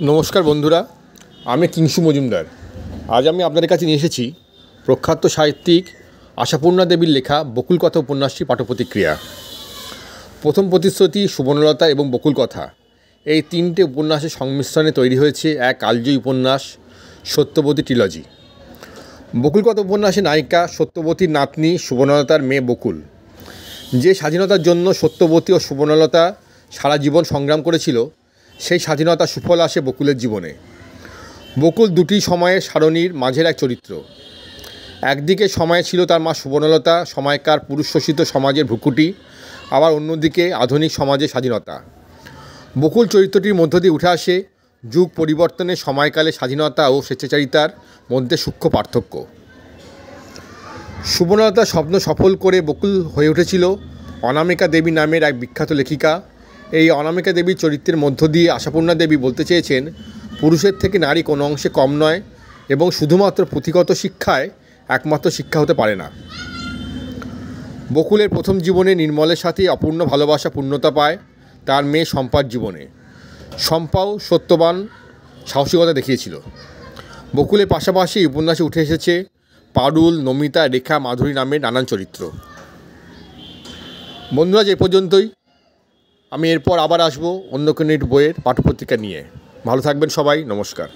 নমস্কার বন্ধুরা, আমি কিংসু মজুমদার। আজ আমি আপনাদের কাছে নিয়ে এসেছি প্রখ্যাত সাহিত্যিক আশাপূর্ণা দেবীর লেখা বকুল কথা উপন্যাসটি পাঠপ্রতিক্রিয়া। প্রথম প্রতিশ্রুতি, সুবর্ণলতা এবং বকুল কথা, এই তিনটে উপন্যাসের সংমিশ্রণে তৈরি হয়েছে এক কালজয়ী উপন্যাস, সত্যবতী ট্রিলজি। বকুল কথা উপন্যাসের নায়িকা সত্যবতীর নাতনি সুবর্ণলতার মেয়ে বকুল। যে স্বাধীনতার জন্য সত্যবতী ও সুবর্ণলতা সারা জীবন সংগ্রাম করেছিল, সেই স্বাধীনতা সুফল আসে বকুলের জীবনে। বকুল দুটি সময়ের সারণীর মাঝের এক চরিত্র। একদিকে সময়ে ছিল তার মা সুবর্ণলতা, সময়কার পুরুষ শোষিত সমাজের ভ্রুকুটি, আবার অন্যদিকে আধুনিক সমাজের স্বাধীনতা। বকুল চরিত্রটির মধ্য দিয়ে উঠে আসে যুগ পরিবর্তনের সময়কালে স্বাধীনতা ও স্বেচ্ছাচারিতার মধ্যে সূক্ষ্ম পার্থক্য। সুবর্ণলতার স্বপ্ন সফল করে বকুল হয়ে উঠেছিল অনামিকা দেবী নামের এক বিখ্যাত লেখিকা। এই অনামিকা দেবীর চরিত্রের মধ্য দিয়ে আশাপূর্ণা দেবী বলতে চেয়েছেন, পুরুষের থেকে নারী কোনো অংশে কম নয় এবং শুধুমাত্র পুঁথিগত শিক্ষায় একমাত্র শিক্ষা হতে পারে না। বকুলের প্রথম জীবনে নির্মলের সাথে অপূর্ণ ভালোবাসা পূর্ণতা পায় তার মেয়ে শম্পার জীবনে। শম্পাও সত্যবান সাহসিকতা দেখিয়েছিল। বকুলের পাশাপাশি উপন্যাসে উঠে এসেছে পারুল, নমিতা, রেখা, মাধুরী নামের নানান চরিত্র। বন্ধুরা, যে পর্যন্তই। আমি এরপর আবার আসবো অন্য কোনো বইয়ের পাঠ্যপত্রিকা নিয়ে। ভালো থাকবেন সবাই। নমস্কার।